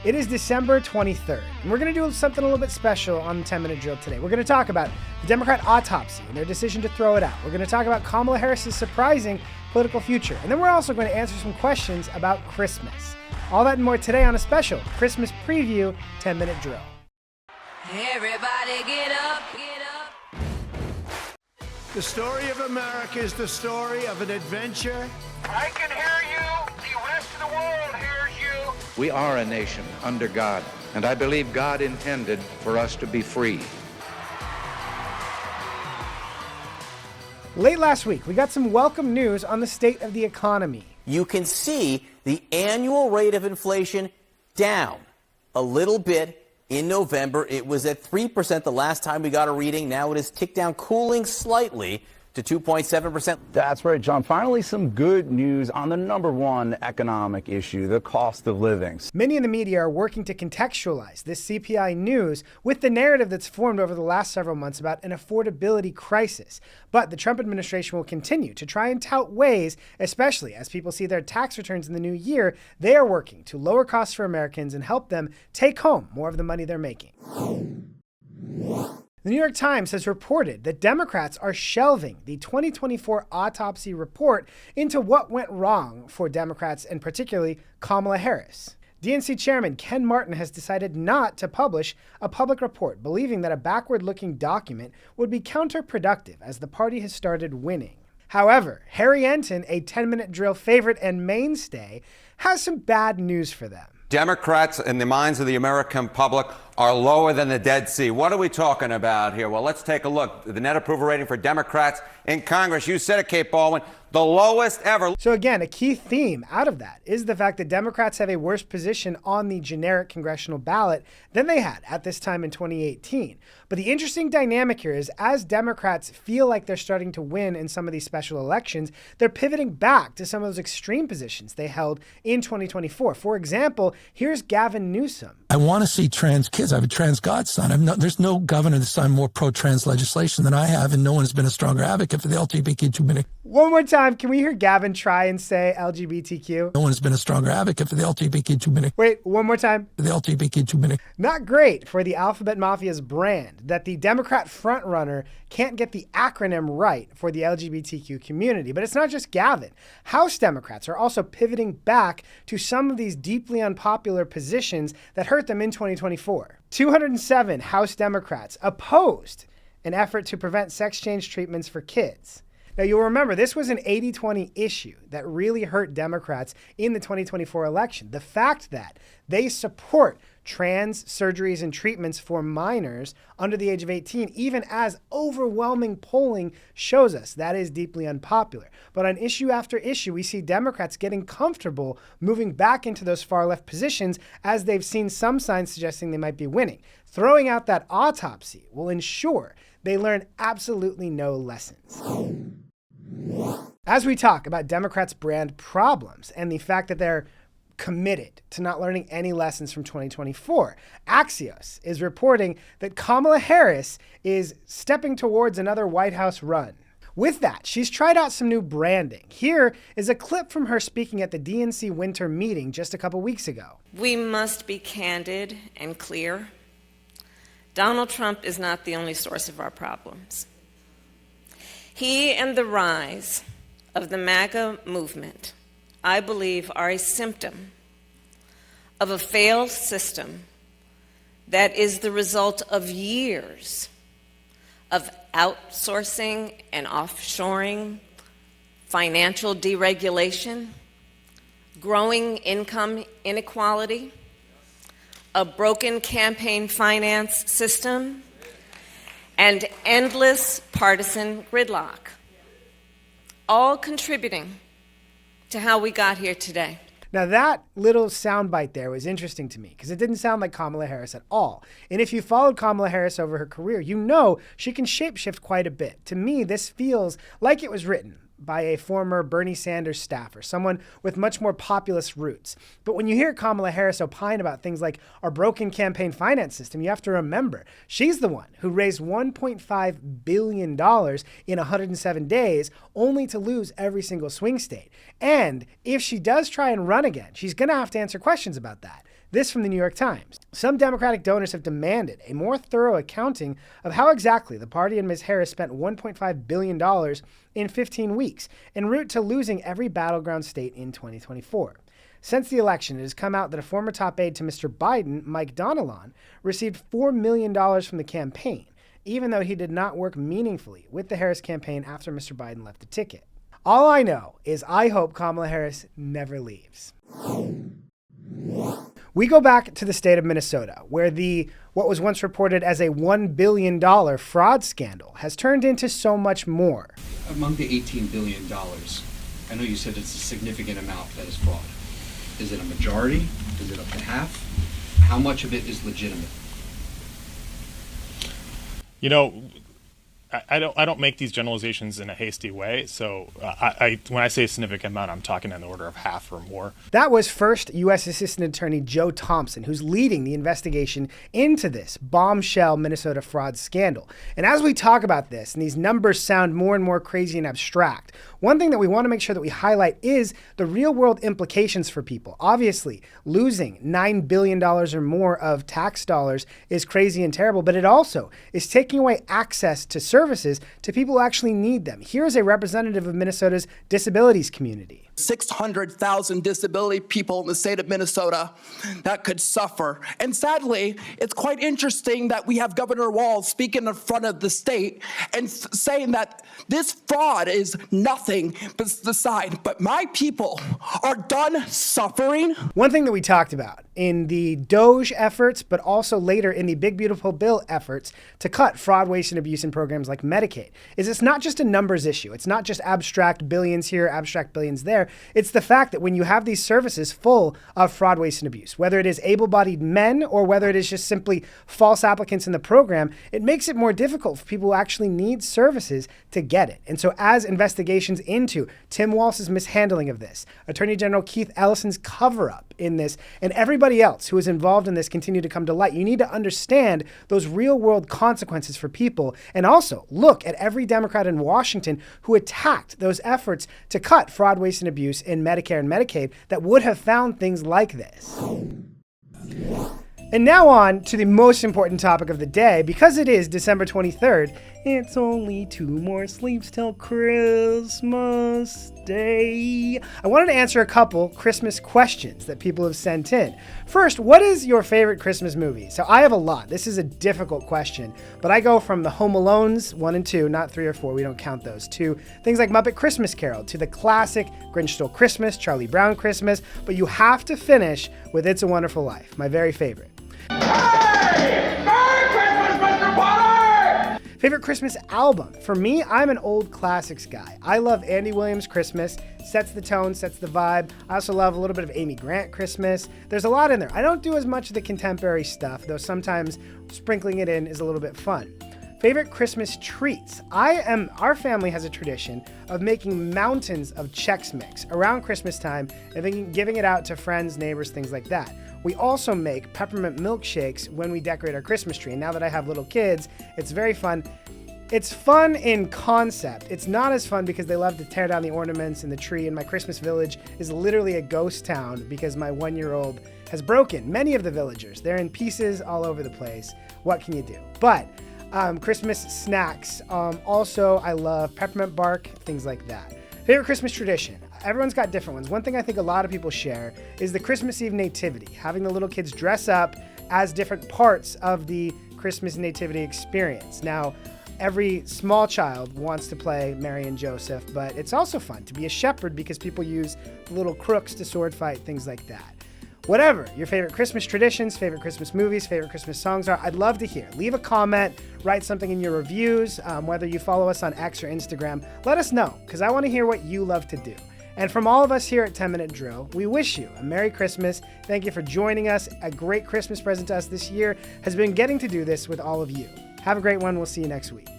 It is December 23rd, and we're going to do something a little bit special on the 10-minute drill today. We're going to talk about the Democrat autopsy and their decision to throw it out. We're going to talk about Kamala Harris's surprising political future. And then we're also going to answer some questions about Christmas. All that and more today on a special Christmas preview 10-minute drill. Everybody get up, get up. The story of America is the story of an adventure. I can hear you. The rest of the world hears you. We are a nation under God, and I believe God intended for us to be free. Late last week, we got some welcome news on the state of the economy. You can see the annual rate of inflation down a little bit in November. It was at 3% the last time we got a reading. Now it is ticked down, cooling slightly to 2.7%. That's right, John. Finally, some good news on the number one economic issue, the cost of living. Many in the media are working to contextualize this CPI news with the narrative that's formed over the last several months about an affordability crisis. But the Trump administration will continue to try and tout ways, especially as people see their tax returns in the new year, they are working to lower costs for Americans and help them take home more of the money they're making. The New York Times has reported that Democrats are shelving the 2024 autopsy report into what went wrong for Democrats and particularly Kamala Harris. DNC Chairman Ken Martin has decided not to publish a public report, believing that a backward-looking document would be counterproductive as the party has started winning. However, Harry Enton, a 10-minute drill favorite and mainstay, has some bad news for them. Democrats, in the minds of the American public, are lower than the Dead Sea. What are we talking about here? Well, let's take a look. The net approval rating for Democrats in Congress, you said it, Kate Baldwin, the lowest ever. So again, a key theme out of that is the fact that Democrats have a worse position on the generic congressional ballot than they had at this time in 2018. But the interesting dynamic here is as Democrats feel like they're starting to win in some of these special elections, they're pivoting back to some of those extreme positions they held in 2024. For example, here's Gavin Newsom. I want to see trans kids. I have a trans godson. There's no governor that's signed more pro-trans legislation than I have, and no one has been a stronger advocate for the LGBTQ community. One more time, can we hear Gavin try and say LGBTQ? No one has been a stronger advocate for the LGBTQ community. Wait, one more time. For the LGBTQ community. Not great for the Alphabet Mafia's brand that the Democrat frontrunner can't get the acronym right for the LGBTQ community. But it's not just Gavin. House Democrats are also pivoting back to some of these deeply unpopular positions that hurt them in 2024. 207 House Democrats opposed an effort to prevent sex change treatments for kids. Now, you'll remember this was an 80-20 issue that really hurt Democrats in the 2024 election. The fact that they support trans surgeries and treatments for minors under the age of 18, even as overwhelming polling shows us that is deeply unpopular. But on issue after issue, we see Democrats getting comfortable moving back into those far left positions as they've seen some signs suggesting they might be winning. Throwing out that autopsy will ensure they learn absolutely no lessons. As we talk about Democrats' brand problems and the fact that they're committed to not learning any lessons from 2024, Axios is reporting that Kamala Harris is stepping towards another White House run. With that, she's tried out some new branding. Here is a clip from her speaking at the DNC winter meeting just a couple weeks ago. We must be candid and clear. Donald Trump is not the only source of our problems. He and the rise of the MAGA movement, I believe, are a symptom of a failed system that is the result of years of outsourcing and offshoring, financial deregulation, growing income inequality, a broken campaign finance system, and endless partisan gridlock, all contributing to how we got here today. Now that little soundbite there was interesting to me because it didn't sound like Kamala Harris at all. And if you followed Kamala Harris over her career, you know she can shapeshift quite a bit. To me, this feels like it was written by a former Bernie Sanders staffer, someone with much more populist roots. But when you hear Kamala Harris opine about things like our broken campaign finance system, you have to remember she's the one who raised $1.5 billion in 107 days, only to lose every single swing state. And if she does try and run again, she's going to have to answer questions about that. This from the New York Times. Some Democratic donors have demanded a more thorough accounting of how exactly the party and Ms. Harris spent $1.5 billion in 15 weeks, en route to losing every battleground state in 2024. Since the election, it has come out that a former top aide to Mr. Biden, Mike Donilon, received $4 million from the campaign, even though he did not work meaningfully with the Harris campaign after Mr. Biden left the ticket. All I know is I hope Kamala Harris never leaves. We go back to the state of Minnesota, where what was once reported as a $1 billion fraud scandal has turned into so much more. Among the $18 billion, I know you said it's a significant amount that is fraud. Is it a majority? Is it up to half? How much of it is legitimate? You know, I don't make these generalizations in a hasty way. So when I say a significant amount, I'm talking in the order of half or more. That was first U.S. Assistant Attorney Joe Thompson, who's leading the investigation into this bombshell Minnesota fraud scandal. And as we talk about this, and these numbers sound more and more crazy and abstract, one thing that we want to make sure that we highlight is the real world implications for people. Obviously, losing $9 billion or more of tax dollars is crazy and terrible, but it also is taking away access to services to people who actually need them. Here is a representative of Minnesota's disabilities community. 600,000 disability people in the state of Minnesota that could suffer. And sadly, it's quite interesting that we have Governor Walz speaking in front of the state and saying that this fraud is nothing beside, but my people are done suffering. One thing that we talked about in the DOGE efforts, but also later in the Big Beautiful Bill efforts to cut fraud, waste, and abuse in programs like Medicaid, is it's not just a numbers issue. It's not just abstract billions here, abstract billions there. It's the fact that when you have these services full of fraud, waste, and abuse, whether it is able-bodied men or whether it is just simply false applicants in the program, it makes it more difficult for people who actually need services to get it. And so as investigations into Tim Walz's mishandling of this, Attorney General Keith Ellison's cover-up in this, and everybody else who is involved in this continue to come to light, you need to understand those real-world consequences for people, and also look at every Democrat in Washington who attacked those efforts to cut fraud, waste, and abuse in Medicare and Medicaid that would have found things like this. And now on to the most important topic of the day. Because it is December 23rd, it's only 2 more sleeps till Christmas Day. I wanted to answer a couple Christmas questions that people have sent in. First, what is your favorite Christmas movie? So I have a lot. This is a difficult question, but I go from the Home Alones 1 and 2, not 3 or 4, we don't count those, to things like Muppet Christmas Carol, to the classic Grinch Stole Christmas, Charlie Brown Christmas, but you have to finish with It's a Wonderful Life, my very favorite. Hey! Merry Christmas, Mr. Potter! Favorite Christmas album? For me, I'm an old classics guy. I love Andy Williams' Christmas. Sets the tone, sets the vibe. I also love a little bit of Amy Grant Christmas. There's a lot in there. I don't do as much of the contemporary stuff, though sometimes sprinkling it in is a little bit fun. Favorite Christmas treats? Our family has a tradition of making mountains of Chex Mix around Christmas time and then giving it out to friends, neighbors, things like that. We also make peppermint milkshakes when we decorate our Christmas tree. And now that I have little kids, it's very fun. It's fun in concept. It's not as fun because they love to tear down the ornaments in the tree, and my Christmas village is literally a ghost town because my 1-year-old has broken many of the villagers. They're in pieces all over the place. What can you do? But Christmas snacks. Also, I love peppermint bark, things like that. Favorite Christmas tradition? Everyone's got different ones. One thing I think a lot of people share is the Christmas Eve nativity, having the little kids dress up as different parts of the Christmas nativity experience. Now, every small child wants to play Mary and Joseph, but it's also fun to be a shepherd because people use little crooks to sword fight, things like that. Whatever your favorite Christmas traditions, favorite Christmas movies, favorite Christmas songs are, I'd love to hear. Leave a comment, write something in your reviews, whether you follow us on X or Instagram. Let us know, because I want to hear what you love to do. And from all of us here at 10 Minute Drill, we wish you a Merry Christmas. Thank you for joining us. A great Christmas present to us this year has been getting to do this with all of you. Have a great one. We'll see you next week.